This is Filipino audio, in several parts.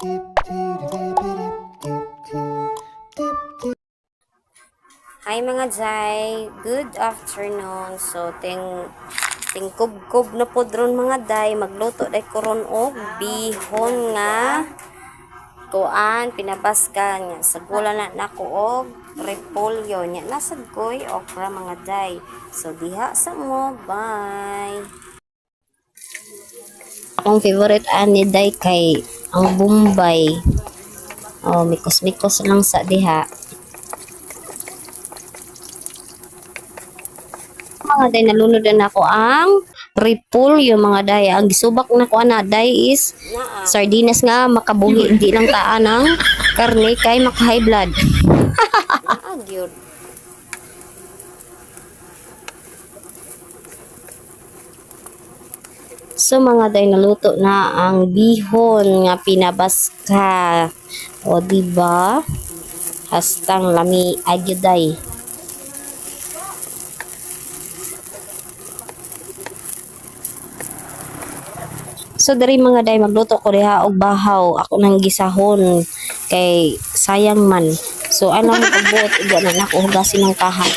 Hi mga Jai, good afternoon. So ting kub na pod ron mga Day, magluto day koron og bihon nga tuan pinabaskan nya sa gula na nako og repolyo nya nasad koy okra mga Day. So diha sa mo, bye. Akong favorite ani Day kay ang Bombay. Oh, mikos-mikos lang sa diha. Mga day nalunod na ako ang repolyo mga day. Ang gisubak na ko ana day is sardinas nga makabuhi hindi lang taan ng karne kay maka high blood. Gyud. So mga day naluto na ang bihon nga pinabaska. O diba? Hastang lami agyuday. So dari mga day magluto ko diha og bahaw. Ako nang gisahon kay sayang man. So ano mo pagbuot igo na nako hugasin ng kaha.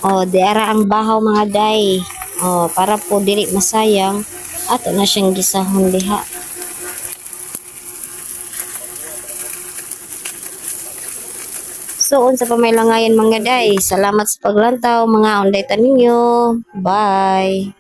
Oh, diara ang bahaw mga day. Oh, para po dili masayang ato na siyang gisahon diha. So unsa pa may langayan mga day. Salamat sa paglantaw mga onday taninyo. Bye.